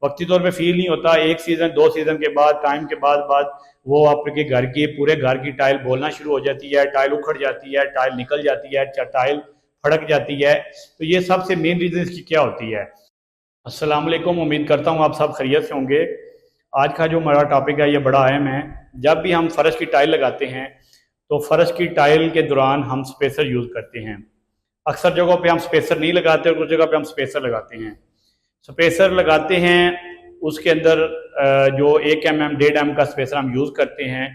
वक्ती तौर पे फील नहीं होता। एक सीज़न दो सीज़न के बाद टाइम के बाद वो आपके घर की पूरे घर की टाइल बोलना शुरू हो जाती है, टाइल उखड़ जाती है, टाइल निकल जाती है, टाइल फड़क जाती है। तो ये सबसे मेन रीज़न इसकी क्या होती है। अस्सलाम वालेकुम, उम्मीद करता हूँ आप सब खैरियत से होंगे। आज का जो हमारा टॉपिक है ये बड़ा अहम है। जब भी हम फर्श की टाइल लगाते हैं तो फर्श की टाइल के दौरान हम स्पेसर यूज़ करते हैं। अक्सर जगहों पे हम स्पेसर नहीं लगाते और कुछ जगह पे हम स्पेसर लगाते हैं। स्पेसर लगाते हैं उसके अंदर जो 1 mm 1.5 mm का स्पेसर हम यूज़ करते हैं,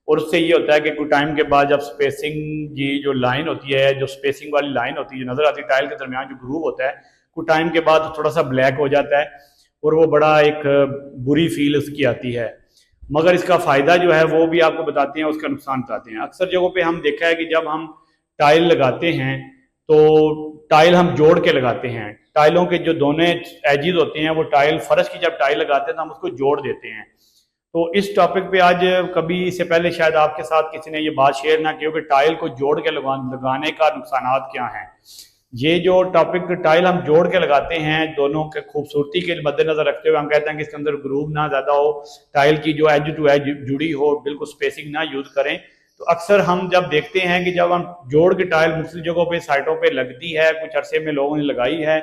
और उससे ये होता है कि कुछ टाइम के बाद जब स्पेसिंग की जो लाइन होती है, जो स्पेसिंग वाली लाइन होती है जो नज़र आती है टाइल के दरमियान जो ग्रूव होता है, कुछ टाइम के बाद थोड़ा सा ब्लैक हो जाता है और वो बड़ा एक बुरी फील उसकी आती है। मगर इसका फ़ायदा जो है वो भी आपको बताते हैं, उसका नुकसान बताते हैं। अक्सर जगहों पे हम देखा है कि जब हम टाइल लगाते हैं तो टाइल हम जोड़ के लगाते हैं। टाइलों के जो दोनों एजिज होते हैं वो टाइल फर्श की जब टाइल लगाते हैं तो हम उसको जोड़ देते हैं। तो इस टॉपिक पे आज कभी इससे पहले शायद आपके साथ किसी ने ये बात शेयर ना की हो कि टाइल को जोड़ के लगाने का नुकसानात क्या हैं। ये जो टॉपिक टाइल हम जोड़ के लगाते हैं दोनों के खूबसूरती के मद्देनजर रखते हुए हम कहते हैं कि इसके अंदर ग्रूव ना ज़्यादा हो, टाइल की जो एज टू एज जुड़ी हो, बिल्कुल स्पेसिंग ना यूज़ करें। तो अक्सर हम जब देखते हैं कि जब हम जोड़ के टाइल मुख्तलिफ जगहों पे साइटों पे लगती है, कुछ अरसे में लोगों ने लगाई है,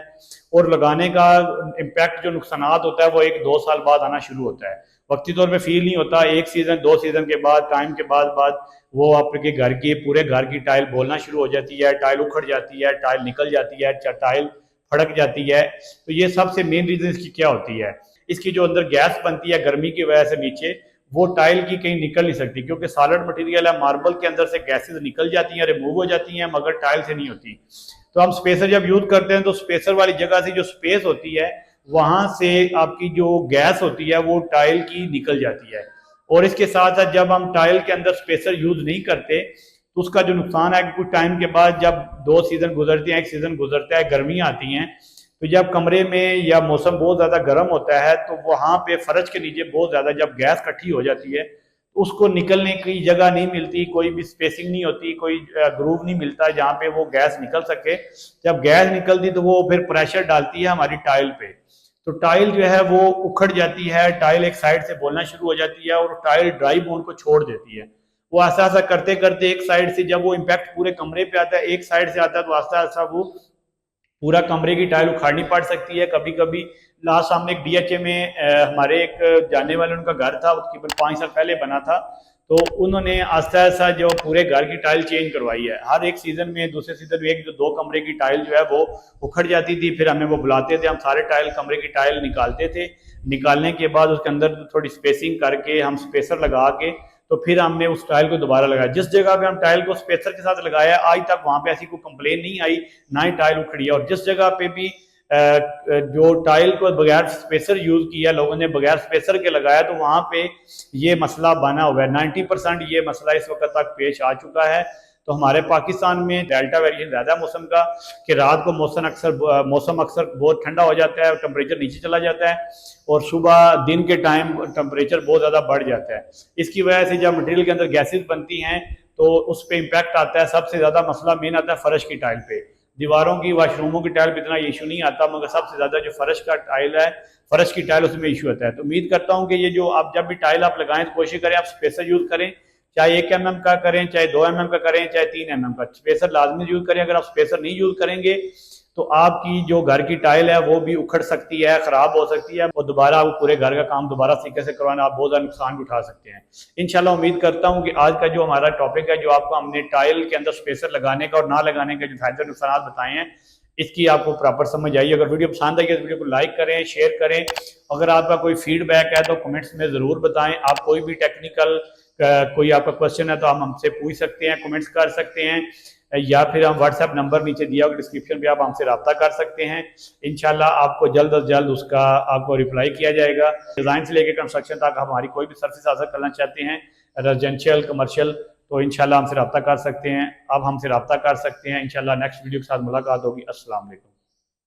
और लगाने का इम्पैक्ट जो नुकसान होता है वो 1-2 साल बाद आना शुरू होता है। वक्ती तौर पे फील नहीं होता। एक सीज़न दो सीज़न के बाद टाइम के बाद वो आपके घर की पूरे घर की टाइल बोलना शुरू हो जाती है, टाइल उखड़ जाती है, टाइल निकल जाती है, टाइल फड़क जाती है। तो ये सबसे मेन रीज़न इसकी क्या होती है। इसकी जो अंदर गैस बनती है गर्मी की वजह से नीचे, वो टाइल की कहीं निकल नहीं सकती, क्योंकि सॉलिड मटेरियल है। मार्बल के अंदर से गैसेस निकल जाती हैं, रिमूव हो जाती हैं, मगर टाइल से नहीं होती। तो हम स्पेसर जब यूज़ करते हैं तो स्पेसर वाली जगह से जो स्पेस होती है वहां से आपकी जो गैस होती है वो टाइल की निकल जाती है। और इसके साथ साथ जब हम टाइल के अंदर स्पेसर यूज नहीं करते तो उसका जो नुकसान है कि कुछ टाइम के बाद जब 2 सीज़न गुजरते हैं, एक सीज़न गुजरता है, गर्मी आती हैं, तो जब कमरे में या मौसम बहुत ज़्यादा गर्म होता है तो वहाँ पे फर्श के नीचे बहुत ज़्यादा जब गैस इकट्ठी हो जाती है तो उसको निकलने की जगह नहीं मिलती, कोई भी स्पेसिंग नहीं होती, कोई ग्रूव नहीं मिलता जहाँ पे वो गैस निकल सके। जब गैस निकलती तो वो फिर प्रेशर डालती है हमारी टाइल पे, तो टाइल जो है वो उखड़ जाती है, टाइल एक साइड से बोलना शुरू हो जाती है और टाइल ड्राई बोन को छोड़ देती है। वो ऐसा ऐसा करते करते एक साइड से जब वो इम्पैक्ट पूरे कमरे पे आता है, एक साइड से आता है, तो आस्ता आस्ता वो पूरा कमरे की टाइल उखाड़नी पड़ सकती है। कभी कभी लास्ट सामने एक डीएचए में हमारे एक जानने वाले उनका घर था, तकरीबन 5 साल पहले बना था, तो उन्होंने आस्ता आस्ता जो पूरे घर की टाइल चेंज करवाई है। हर एक सीजन में दूसरे सीजन में एक जो 2 कमरे की टाइल जो है वो उखड़ जाती थी, फिर हमें वो बुलाते थे, हम सारे टाइल कमरे की टाइल निकालते थे। निकालने के बाद उसके अंदर थोड़ी स्पेसिंग करके हम स्पेसर लगा के तो फिर हमने उस टाइल को दोबारा लगाया। जिस जगह पे हम टाइल को स्पेसर के साथ लगाया आज तक वहां पे ऐसी कोई कंप्लेन नहीं आई, ना ही टाइल उखड़ी है। और जिस जगह पे भी जो टाइल को बगैर स्पेसर यूज किया, लोगों ने बगैर स्पेसर के लगाया, तो वहां पे ये मसला बना हुआ है। 90% ये मसला इस वक्त तक पेश आ चुका है। तो हमारे पाकिस्तान में डेल्टा वेरिएशन ज़्यादा मौसम का, कि रात को मौसम अक्सर बहुत ठंडा हो जाता है और टेम्परेचर नीचे चला जाता है, और सुबह दिन के टाइम टेम्परेचर बहुत ज़्यादा बढ़ जाता है। इसकी वजह से जब मटेरियल के अंदर गैसेज बनती हैं तो उस पर इम्पैक्ट आता है। सबसे ज़्यादा मसला मेन आता है फर्श की टाइल पे। दीवारों की वाशरूमों की टाइल पे इतना इशू नहीं आता, मगर सबसे ज़्यादा जो फर्श का टाइल है, फर्श की टाइल, उसमें इशू आता है। तो उम्मीद करता हूँ कि ये जो आप जब भी टाइल आप लगाएं तो कोशिश करें आप स्पेसर यूज़ करें, चाहे 1 mm का करें, चाहे 2 mm का करें, चाहे 3 mm का। स्पेसर लाजमी यूज करें। अगर आप स्पेसर नहीं यूज करेंगे तो आपकी जो घर की टाइल है वो भी उखड़ सकती है, खराब हो सकती है, और दोबारा वो पूरे घर का काम दोबारा तरीके से करवाना आप बहुत ज़्यादा नुकसान भी उठा सकते हैं। इंशाल्लाह उम्मीद करता हूँ कि आज का जो हमारा टॉपिक है, जो आपको हमने टाइल के अंदर स्पेसर लगाने का और ना लगाने के जो फायदे नुकसान बताए हैं, इसकी आपको प्रॉपर समझ आई। अगर वीडियो पसंद आई तो वीडियो को लाइक करें, शेयर करें। अगर आपका कोई फीडबैक है तो कमेंट्स में ज़रूर बताएं। आप कोई भी टेक्निकल कोई आपका क्वेश्चन है तो आप हमसे पूछ सकते हैं, कमेंट्स कर सकते हैं, या फिर हम व्हाट्सएप नंबर नीचे दिया हुआ डिस्क्रिप्शन पे आप हमसे रब्ता कर सकते हैं। इंशाल्लाह आपको जल्द अज जल्द उसका आपको रिप्लाई किया जाएगा। डिज़ाइन से लेकर कंस्ट्रक्शन तक हमारी कोई भी सर्विस हासिल करना चाहते हैं, रेजिडेंशियल कमर्शियल, तो इंशाल्लाह हमसे रब्ता कर सकते हैं। आप हमसे रब्ता कर सकते हैं। इंशाल्लाह नेक्स्ट वीडियो के साथ मुलाकात होगी। अस्सलाम वालेकुम।